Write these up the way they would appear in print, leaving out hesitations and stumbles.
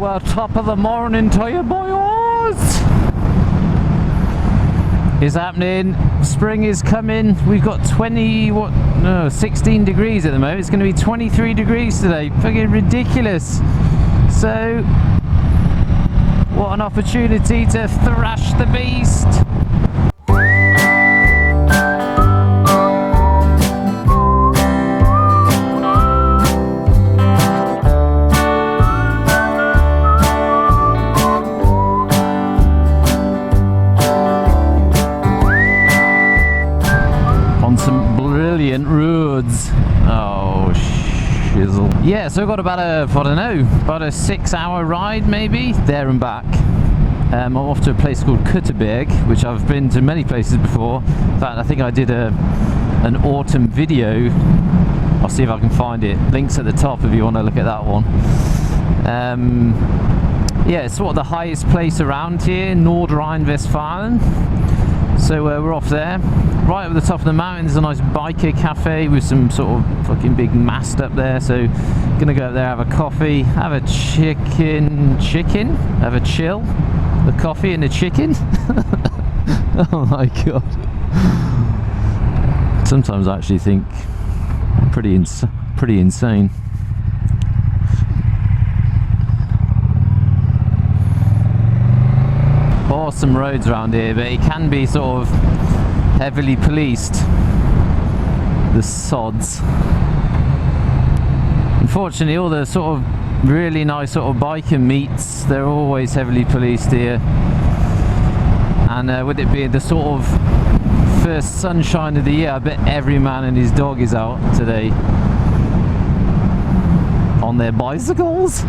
Well, top of the morning to you, boys. It's happening. Spring is coming. We've got 16 degrees at the moment. It's going to be 23 degrees today. Fucking ridiculous. So, what an opportunity to thrash the beast. Roads. Oh shizzle. Yeah, so I've got about a 6-hour ride maybe, there and back. I'm off to a place called Köterberg, which I've been to many places before. In fact, I think I did an autumn video. I'll see if I can find it. Links at the top if you want to look at that one. Yeah, it's sort of the highest place around here, Nordrhein-Westfalen. So we're off there. Right up the top of the mountain there's a nice biker cafe with some sort of fucking big mast up there. So gonna go up there, have a coffee, have a chicken, have a chill, the coffee and the chicken. Oh my god. Sometimes I actually think pretty insane. Awesome roads around here, but it can be sort of heavily policed, the sods. Unfortunately, all the sort of really nice sort of biker meets, they're always heavily policed here. And with it being the sort of first sunshine of the year, I bet every man and his dog is out today on their bicycles.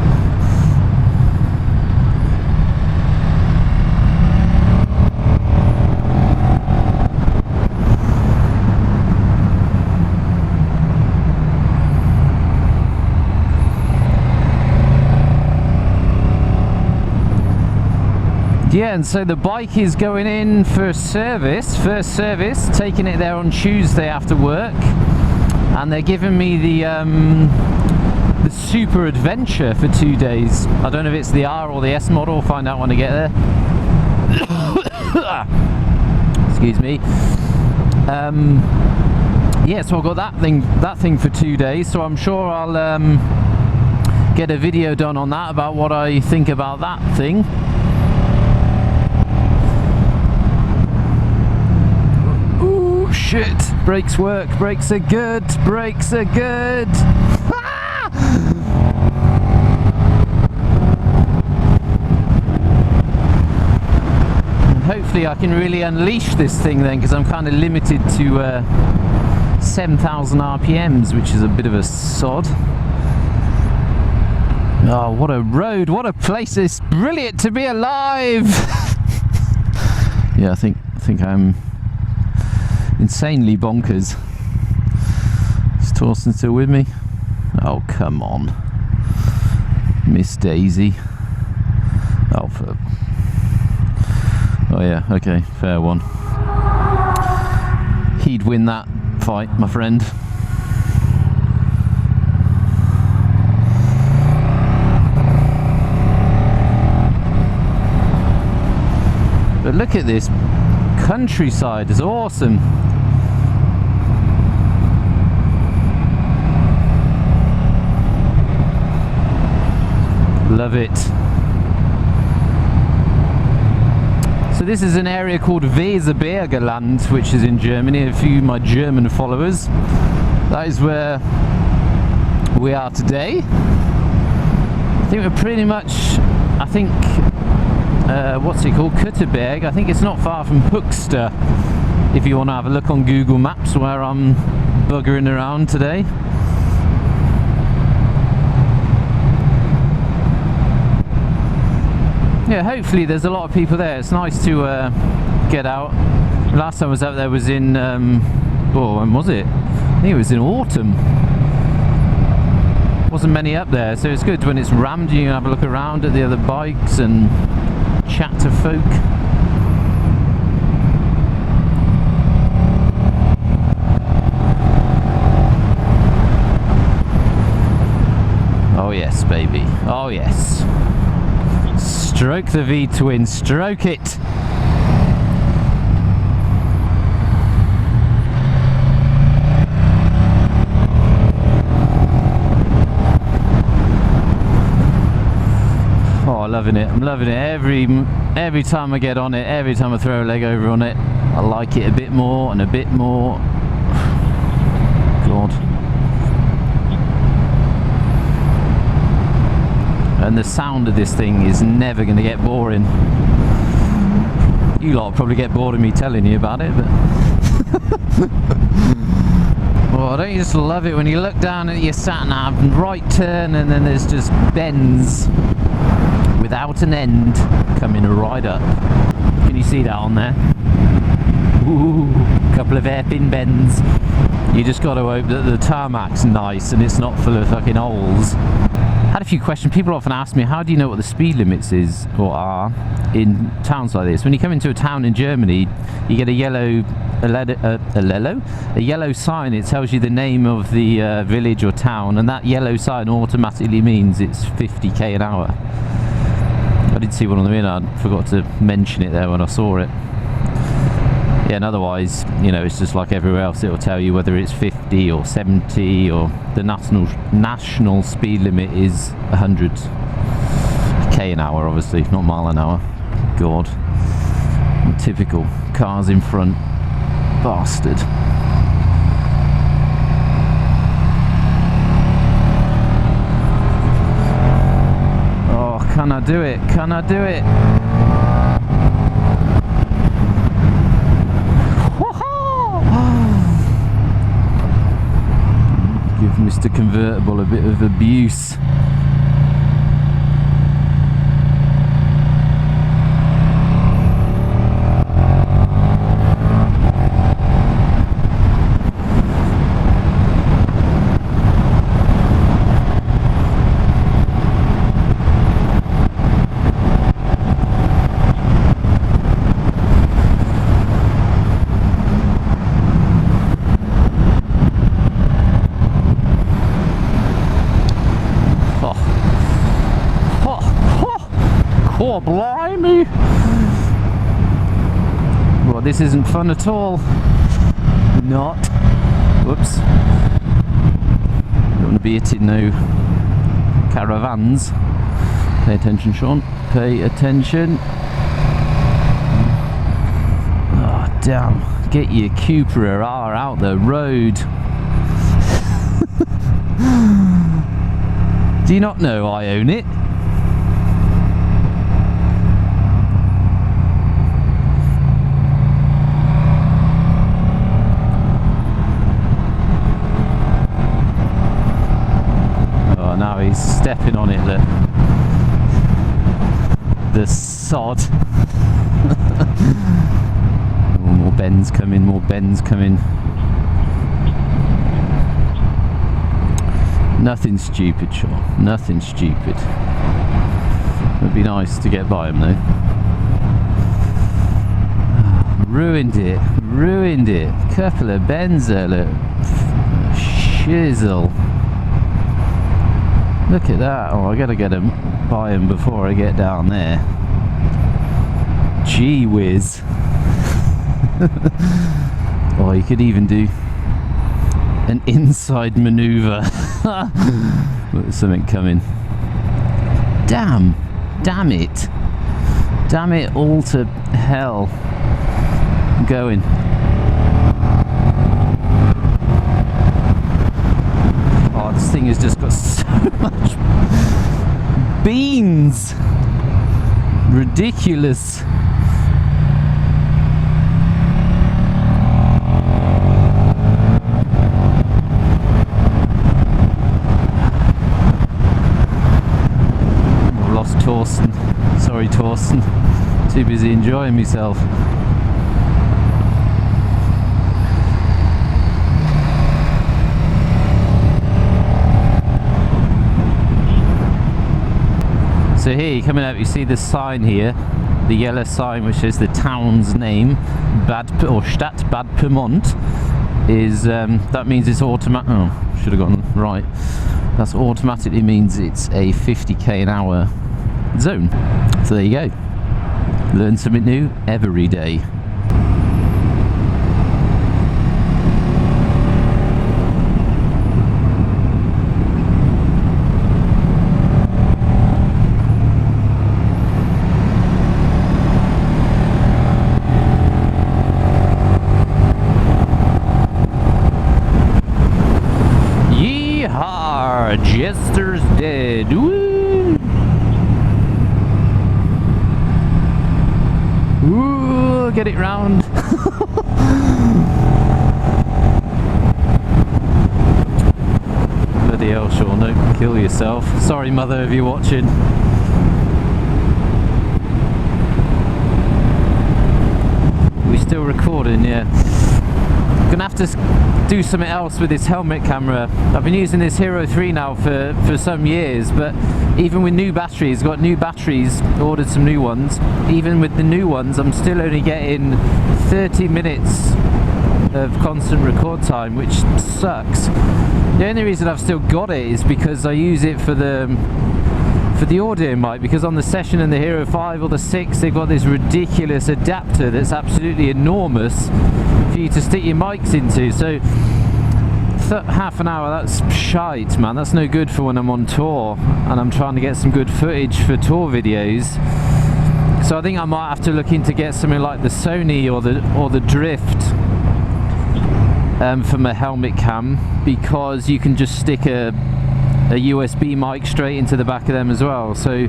Yeah, and so the bike is going in for service, first service, taking it there on Tuesday after work, and they're giving me the Super Adventure for 2 days. I don't know if it's the R or the S model, I'll find out when I get there. Excuse me. Yeah, so I've got that thing for 2 days, so I'm sure I'll get a video done on that about what I think about that thing. Shit, brakes work, brakes are good, brakes are good. Ah! And hopefully I can really unleash this thing then, because I'm kind of limited to 7,000 RPMs, which is a bit of a sod. Oh, what a road, what a place, it's brilliant to be alive. Yeah, I think I'm insanely bonkers. Is Torsten still with me? Oh, come on. Miss Daisy. Oh, yeah, okay, fair one. He'd win that fight, my friend. But look at this countryside, it's awesome. Love it. So this is an area called Weserbergland, which is in Germany. A few of my German followers. That is where we are today. I think we're pretty much, what's it called? Köterberg. I think it's not far from Höxter, if you want to have a look on Google Maps where I'm buggering around today. Yeah, hopefully there's a lot of people there. It's nice to get out. Last time I was out there was in, when was it? I think it was in autumn. Wasn't many up there, so it's good when it's rammed. You can have a look around at the other bikes and chat to folk. Oh yes, baby. Oh yes. Stroke the V-twin, stroke it. Oh, loving it. I'm loving it. Every time I get on it, every time I throw a leg over on it, I like it a bit more and a bit more. God. And the sound of this thing is never going to get boring. You lot probably get bored of me telling you about it, but well, don't you just love it when you look down at your sat nav and right turn, and then there's just bends without an end coming right up. Can you see that on there? Ooh, couple of hairpin bends. You just got to hope that the tarmac's nice and it's not full of fucking holes. Had a few questions. People often ask me, how do you know what the speed limits is or are in towns like this? When you come into a town in Germany, you get a yellow sign. It tells you the name of the village or town, and that yellow sign automatically means it's 50k an hour. I did see one on the way in. I forgot to mention it there when I saw it. Yeah, and otherwise, you know, it's just like everywhere else. It will tell you whether it's 50 or 70, or the national speed limit is 100k an hour, obviously, not mile an hour. God, typical cars in front, bastard. Oh, can I do it? Can I do it? Give Mr. Convertible a bit of abuse. Oh, blimey! Well, this isn't fun at all. Not. Whoops. Don't want to be hitting no caravans. Pay attention, Sean. Pay attention. Oh, damn. Get your Cupra R out the road. Do you not know I own it? Now he's stepping on it, look. The sod. Oh, more bends coming, more bends coming. Nothing stupid, sure. Nothing stupid. It'd be nice to get by him though. Ruined it. Ruined it. Couple of bends there, look. Shizzle. Look at that. Oh, I gotta get him by him before I get down there. Gee whiz. Oh, you could even do an inside maneuver. Look, something coming. Damn. Damn it. Damn it all to hell. I'm going. Oh, this thing has just got so much beans. Ridiculous. I've lost Torsten. Sorry, Torsten. Too busy enjoying myself. So here, coming up, you see the sign here, the yellow sign which says the town's name, Stadt Bad Pyrmont, is that means it's automatic. Oh, should have gotten right. That's automatically means it's a 50k an hour zone. So there you go. Learn something new every day. Jester's dead. Woo! Ooh, get it round. Bloody hell, Sean, don't kill yourself. Sorry, mother, if you're watching. We still recording, yeah. Gonna have to do something else with this helmet camera. I've been using this Hero 3 now for some years, but even with new batteries, got new batteries, ordered some new ones. Even with the new ones, I'm still only getting 30 minutes of constant record time, which sucks. The only reason I've still got it is because I use it for the audio mic, because on the Session and the Hero 5 or the 6 they've got this ridiculous adapter that's absolutely enormous for you to stick your mics into. So half an hour, that's shite, man. That's no good for when I'm on tour and I'm trying to get some good footage for tour videos. So I think I might have to look into get something like the Sony or the Drift for my helmet cam, because you can just stick a USB mic straight into the back of them as well. So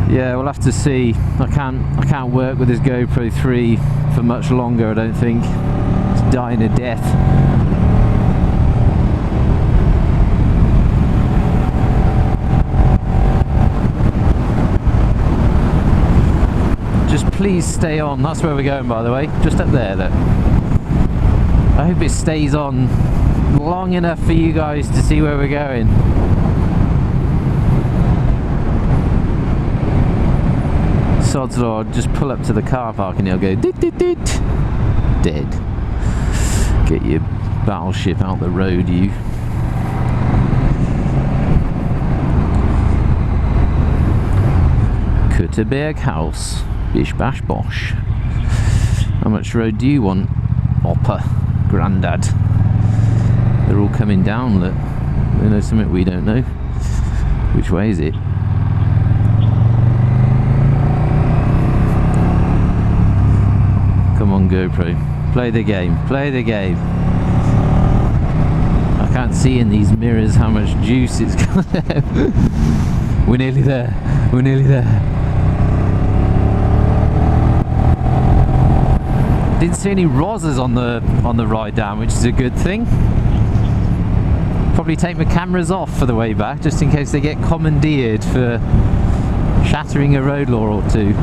yeah, we'll have to see. I can't work with this GoPro 3 for much longer, I don't think. It's dying a death. Just please stay on. That's where we're going, by the way. Just up there, look. I hope it stays on long enough for you guys to see where we're going. Sod's law, just pull up to the car park and it'll go dit dit dit. Dead. Get your battleship out the road, you. Köterberg house. Bish bash bosh. How much road do you want, Oppa, Grandad? They're all coming down, look. They know something we don't know. Which way is it? Come on, GoPro. Play the game. Play the game. I can't see in these mirrors how much juice it's got. We're nearly there. We're nearly there. Didn't see any rozzers on the ride down, which is a good thing. Probably take my cameras off for the way back, just in case they get commandeered for shattering a road law or two.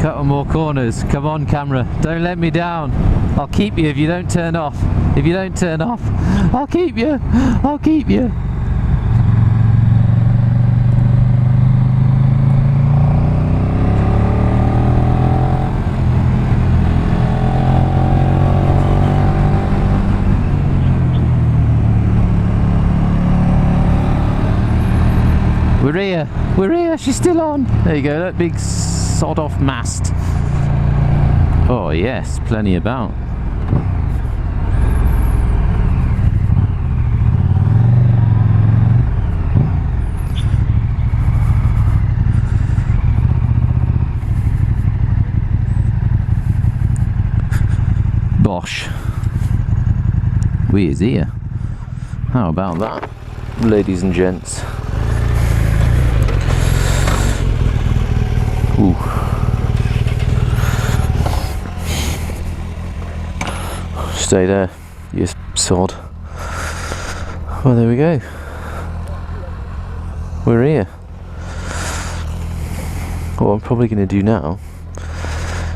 Cut on more corners. Come on, camera. Don't let me down. I'll keep you if you don't turn off. If you don't turn off, I'll keep you. I'll keep you. We're here, she's still on. There you go, that big sod off mast. Oh yes, plenty about. Bosh. We is here. How about that, ladies and gents? Ooh. Stay there, you sod. Well, there we go. We're here. What I'm probably going to do now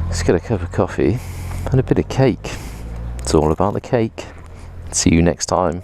is get a cup of coffee and a bit of cake. It's all about the cake. See you next time.